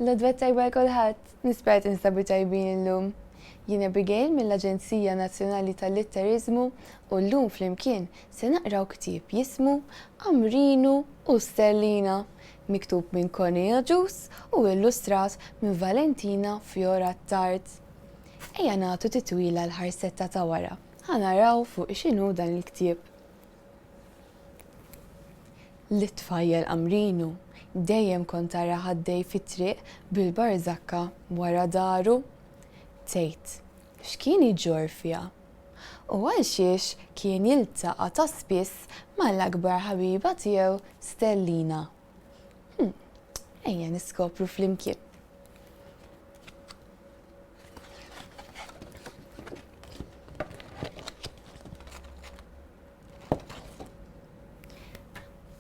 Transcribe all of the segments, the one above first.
L-advet tajba kolħat, nispert instabu tajbin illum. Jien Abigail mill-Aġenzija Nazzjonali tal-Litterizmu u llum flimkien se naqraw ktieb jismu Amrinu u Stellina, miktub minn Cornelia Juice u illustrat minn Valentina Fiorattard. Ejja nagħtu titwila l-ħarsetta ta' wara. Ħanaraw fuq x'inhu dan il-ktieb. L-tfajjel Amrinu dejjem kont tara ħaddej fit-triq bil-barżakka wara daru. Tgħid x'kien jiġġor fiha u għalxiex kien jiltaqa' ta' spiss mal-akbar ħabiba tiegħu Stellina. Ejja niskopru flimkien.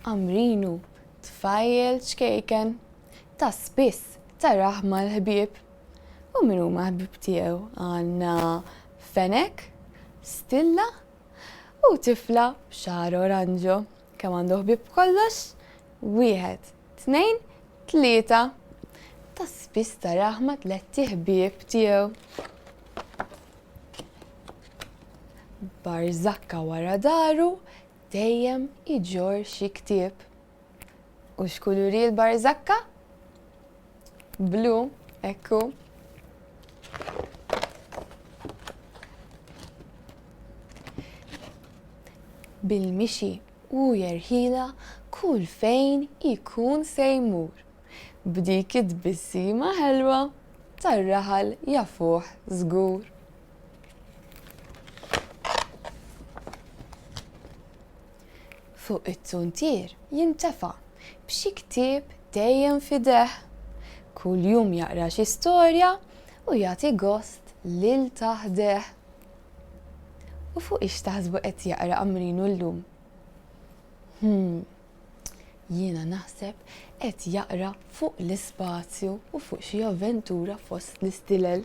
Amrinu tfajjel ċkejken ta' spiss taraħ mal-ħbieb. U min huma ħbieb tiegħu għandna Fenek, Stilla u tifla b'xar oranġo. Kemm għandu ħbieb kollox? 1, 2, 3. Ta' spiss taraħ ma' 3 ħbieb tiegħu. Barżakka wara daru dejjem iġġor xi ktieb. U x'kuluri l-barżakka? Blu, ekku. Bil-mixi u jerħila kull fejn ikun se jmur. B'dik id-bissima ħelwa tar-raħal jafuh żgur. Fuq it-tuntier jintefa' b'xi ktieb dejjem fideh. Kull jum jaqra xi storja u jagħti gost lil taħdeh. U fuq ix taħsbu qed jaqra Amrinu llum? Jiena naħseb qed jaqra fuq l-ispazju u fuq xi avventura fost l-istilel.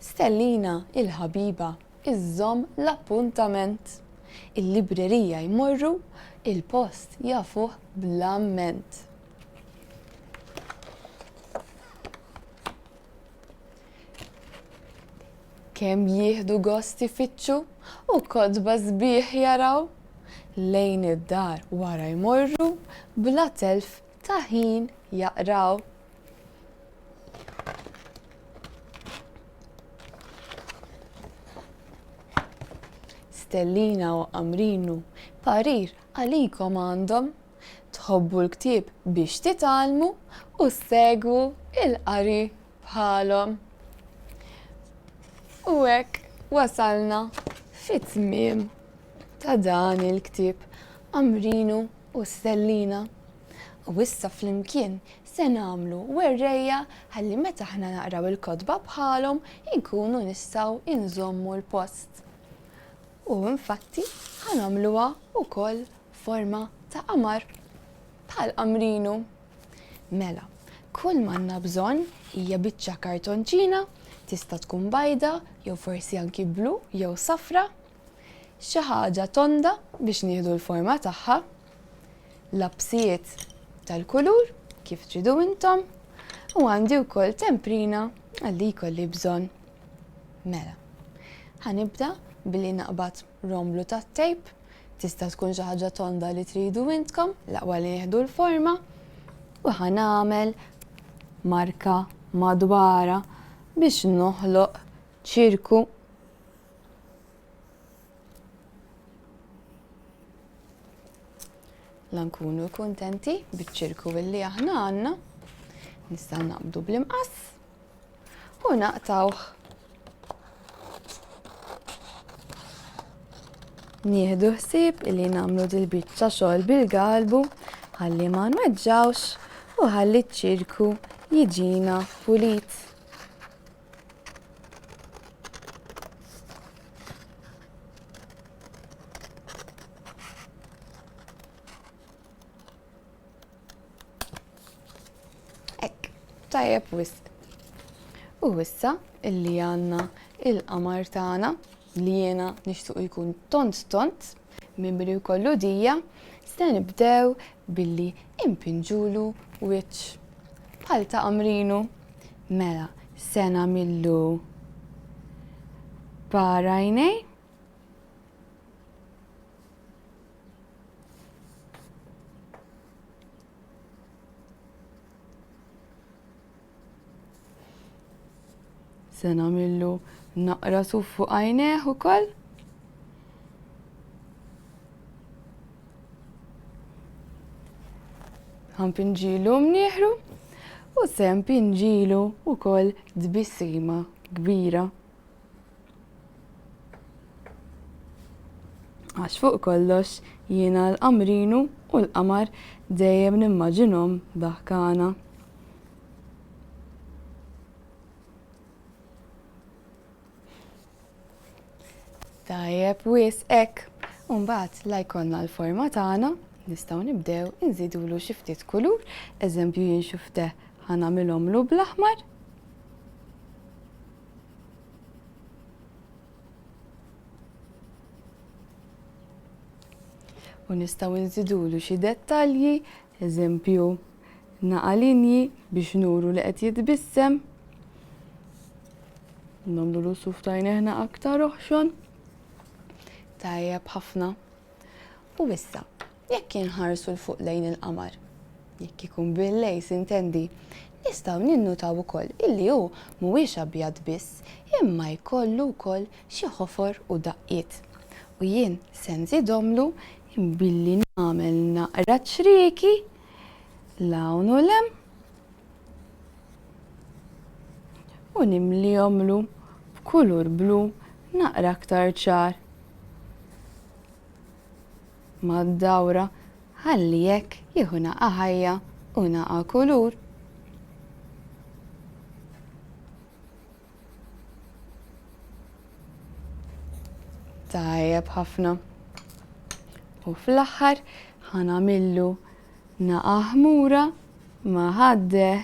Stellina il-ħabiba iżżomm l-appuntament. Il-librerija jmorru, il-post jafuh bl-amment. Kemm jieħdu gost ifittxu u kotba sbieħ jaraw. Lejn id-dar wara jmorru bla telf ta' ħin jaqraw. Stellina u Amrinu parir għalikom għandhom. Tħobbu l-ktieb biex titgħallmu u segwu il-qari bħalhom. U hekk wasalna fit-tmiem ta' dan il-ktieb Amrinu u Stellina. U issa flimkien se nagħmlu werrejja ħalli meta aħna naqraw il-kotba bħalhom inkunu nistgħu inżommu l-post. U infatti ħanamluha wkoll forma ta' qamar bħal Amrinu. Mela, kull ma għandna bżonn hija biċċa kartonċina, tista' tkun bajda jew forsi anki blu jew safra, xi ħaġa tonda biex nieħdu l-forma tagħha, labsijiet tal-kulur kif tridu intom u għandi wkoll temprina għalli jkolli bżonn. Mela, ħanibda billi naqbad romblu tat-tejp, tista' tkun xi ħaġa tonda li tridu intkom l-aqwa li nieħdu l-forma u ħanagħmel marka madwara biex noħloq ċirku. La nkunu kuntenti biċ-ċirku illi aħna għandna, nista' naqbdu bl-imqas u naqtawh. Nieħdu ħsieb illi nagħmlu dil-biċċa xogħol bil-galbu ħalli ma nweġġawx u ħalli ċ-ċirku jiġina pulit. Ekk, tajjeb wisq. U issa illi għandna il-qamar tagħna li jiena nixtieq jkun tont mimri kollu dija, se nibdew billi impinġulu wiċċ. Bħal ta' Amrinu. Mela, se nagħmillu para għajnej. Se nagħmillu naqra suf fuq għajnejh ukoll. Ħanpinġilu mnieħru u se npinġilu ukoll dbissima kbira. Għax fuq kollox jiena l-Amrinu u l-qamar dejjem nimmaġinhom daħkana. Tajjeb wis hekk. U mbagħad la jkollna l-forma tagħna nistgħu nibdew inżidulu xi ftit kulur, eżempju jien xufteħ ħanagħmilhomlu bl-aħmar. U nistgħu nżidulu xi dettalji, eżempju naqa' linji biex nuru li qed jitbissem. Nagħmlu suf tajnejna aktar oħxon. Tajjeb ħafna. U issa, jekk inħarsu l-fuq lejn il-qamar, jekk ikun bil-lejl intendi, nistgħu ninnutaw ukoll illi hu mhuwiex abjad biss, imma jkollu wkoll xi ħofor u daqqiet. U jien se nżidhomlu billi nagħmel naqra ċrieki lawn u lem u nimlihomlu b'kulur blu naqra aktar ċar. Mad-dawra ħalli hekk jieħu naqa' ħajja u naqa' kulur. Tajjeb ħafna. U fl-aħħar ħanamillu naqa' ħmura ma' ħaddeħ.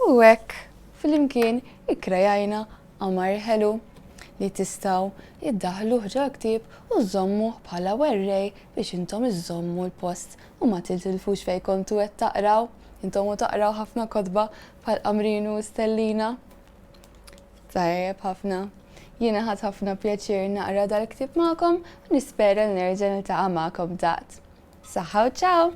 U hekk flimkien ikkrejajna qamar ħelu li tistgħu iddaħħluh ġo ktieb u żommuh bħala werrej biex intom iżommu l-post u ma tiltilfux fejn kontu qed taqraw. Intom taqraw ħafna kotba bħal Amrinu u Stellina. Tajjeb ħafna. Jiena ħadd ħafna pjaċir naqra dal-ktieb magħkom u nispera li nerġa' niltaqa' magħkom daqt. Saħħa u ċaw!